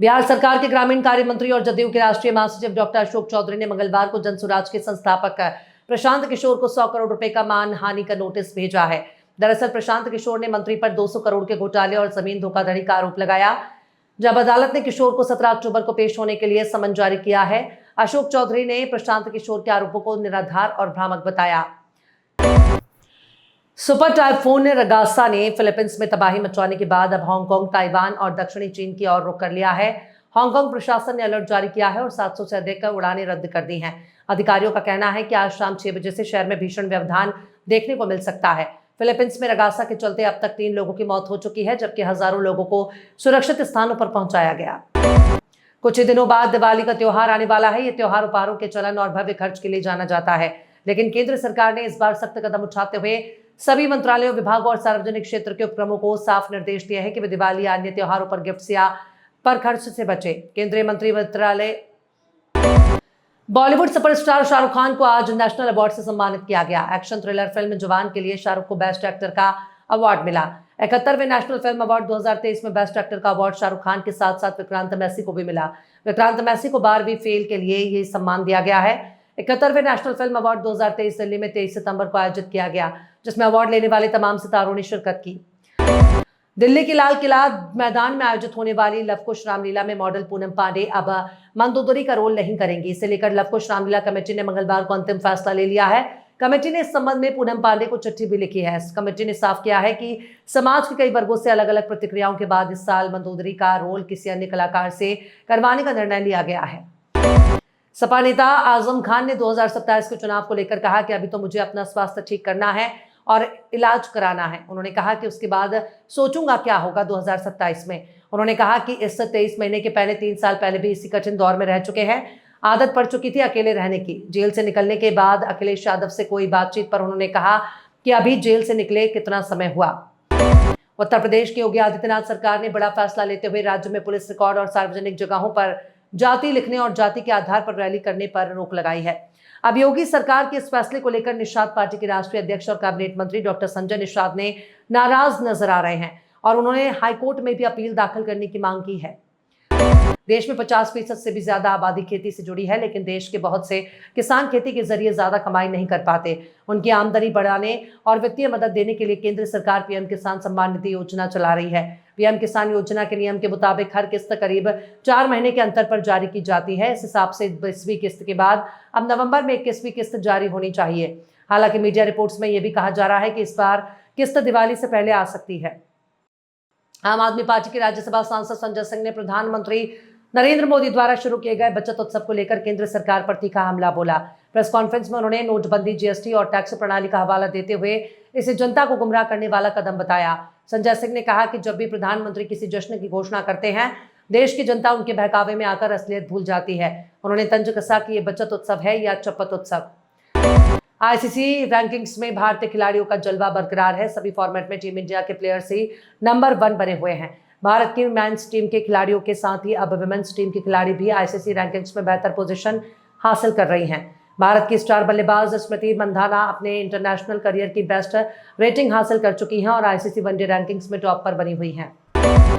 बिहार सरकार के ग्रामीण कार्य मंत्री और जदयू के राष्ट्रीय महासचिव डॉक्टर अशोक चौधरी ने मंगलवार को जनसुराज के संस्थापक प्रशांत किशोर को 100 करोड़ रुपए का मानहानि का नोटिस भेजा है। दरअसल प्रशांत किशोर ने मंत्री पर 200 करोड़ के घोटाले और जमीन धोखाधड़ी का आरोप लगाया। जब अदालत ने किशोर को 17 अक्टूबर को पेश होने के लिए समन जारी किया है। अशोक चौधरी ने प्रशांत किशोर के आरोपों को निराधार और भ्रामक बताया। सुपर टाइफून रगासा ने फिलीपींस में तबाही मचाने के बाद अब हांगकांग, ताइवान और दक्षिणी चीन की ओर रुख कर लिया है। हांगकांग प्रशासन ने अलर्ट जारी किया है और 700 से अधिक उड़ानें रद्द कर दी हैं। अधिकारियों का कहना है कि आज शाम 6 बजे से शहर में भीषण व्यवधान देखने को मिल सकता है। फिलीपींस में रगासा के चलते अब तक 3 लोगों की मौत हो चुकी है, जबकि हजारों लोगों को सुरक्षित स्थानों पर पहुंचाया गया। कुछ ही दिनों बाद दिवाली का त्योहार आने वाला है। ये त्योहार उपहारों के चलन और भव्य खर्च के लिए जाना जाता है, लेकिन केंद्र सरकार ने इस बार सख्त कदम उठाते हुए सभी मंत्रालयों, विभागों और सार्वजनिक क्षेत्र के उपक्रमों को साफ निर्देश दिया है कि वे दिवाली या अन्य त्योहारों पर गिफ्ट्स या पर खर्च से बचे। केंद्रीय मंत्रिमंडल बॉलीवुड सुपरस्टार शाहरुख खान को आज नेशनल अवार्ड से सम्मानित किया गया। एक्शन थ्रिलर फिल्म जवान के लिए शाहरुख को बेस्ट एक्टर का अवार्ड मिला। 71वें नेशनल फिल्म अवार्ड 2023 में बेस्ट एक्टर का अवार्ड शाहरुख खान के साथ साथ विक्रांत मैसी को भी मिला। विक्रांत मैसी को 12वीं फेल के लिए ये सम्मान दिया गया है। 71वें नेशनल फिल्म अवार्ड 2023 दिल्ली में 23 सितंबर को आयोजित किया गया, जिसमें अवार्ड लेने वाले तमाम सितारों ने शिरकत की। दिल्ली के लाल किला मैदान में आयोजित होने वाली लवकुश रामलीला में मॉडल पूनम पांडे अब मंदोदरी का रोल नहीं करेंगी। इसे लेकर लवकुश रामलीला कमेटी ने मंगलवार को अंतिम फैसला ले लिया है। कमेटी ने इस संबंध में पूनम पांडे को चिट्ठी भी लिखी है। कमेटी ने साफ किया है कि समाज के कई वर्गों से अलग अलग प्रतिक्रियाओं के बाद इस साल मंदोदरी का रोल किसी अन्य कलाकार से करवाने का निर्णय लिया गया है। सपा नेता आजम खान ने 2027 के चुनाव को लेकर कहा कि अभी तो मुझे अपना स्वास्थ्य ठीक करना है और इलाज कराना है। उन्होंने कहा कि उसके बाद सोचूंगा क्या होगा 2027 में। उन्होंने कहा कि इस 23 महीने के पहले 3 साल पहले भी इसी कठिन दौर में रह चुके हैं। आदत पड़ चुकी थी अकेले रहने की। जेल से निकलने के बाद अखिलेश यादव से कोई बातचीत पर उन्होंने कहा कि अभी जेल से निकले कितना समय हुआ। उत्तर प्रदेश की योगी आदित्यनाथ सरकार ने बड़ा फैसला लेते हुए राज्य में पुलिस रिकॉर्ड और सार्वजनिक जगहों पर जाति लिखने और जाति के आधार पर रैली करने पर रोक लगाई है। अब योगी सरकार के इस फैसले को लेकर निषाद पार्टी के राष्ट्रीय अध्यक्ष और कैबिनेट मंत्री डॉक्टर संजय निषाद ने नाराज नजर आ रहे हैं और उन्होंने हाईकोर्ट में भी अपील दाखिल करने की मांग की है। देश में 50% से भी ज्यादा आबादी खेती से जुड़ी है, लेकिन देश के बहुत से किसान खेती के जरिए ज्यादा कमाई नहीं कर पाते। उनकी आमदनी बढ़ाने और वित्तीय मदद देने के लिए केंद्र सरकार पीएम किसान सम्मान निधि योजना चला रही है। पीएम किसान योजना के नियम के मुताबिक हर किस्त करीब 4 महीने के अंतर पर जारी की जाती है। इस हिसाब से 20वीं किस्त के बाद अब नवंबर में 21वीं किस्त जारी होनी चाहिए। हालांकि मीडिया रिपोर्ट्स में यह भी कहा जा रहा है कि इस बार किस्त दिवाली से पहले आ सकती है। आम आदमी पार्टी के राज्यसभा सांसद संजय सिंह ने प्रधानमंत्री नरेंद्र मोदी द्वारा शुरू किए गए बचत उत्सव को लेकर केंद्र सरकार पर तीखा हमला बोला। प्रेस कॉन्फ्रेंस में उन्होंने नोटबंदी, जीएसटी और टैक्स प्रणाली का हवाला देते हुए इसे जनता को गुमराह करने वाला कदम बताया। संजय सिंह ने कहा कि जब भी प्रधानमंत्री किसी जश्न की घोषणा करते हैं, देश की जनता उनके बहकावे में आकर असलियत भूल जाती है। उन्होंने तंज कसा कि ये बचत उत्सव है या चपत उत्सव। आईसीसी रैंकिंग्स में भारतीय खिलाड़ियों का जलवा बरकरार है। सभी फॉर्मेट में टीम इंडिया के प्लेयर्स ही नंबर 1 बने हुए हैं। भारत की मेंस टीम के खिलाड़ियों के साथ ही अब विमेंस टीम के खिलाड़ी भी आईसीसी रैंकिंग्स में बेहतर पोजीशन हासिल कर रही हैं। भारत की स्टार बल्लेबाज स्मृति मंधाना अपने इंटरनेशनल करियर की बेस्ट रेटिंग हासिल कर चुकी हैं और आईसीसी वनडे रैंकिंग्स में टॉप पर बनी हुई हैं।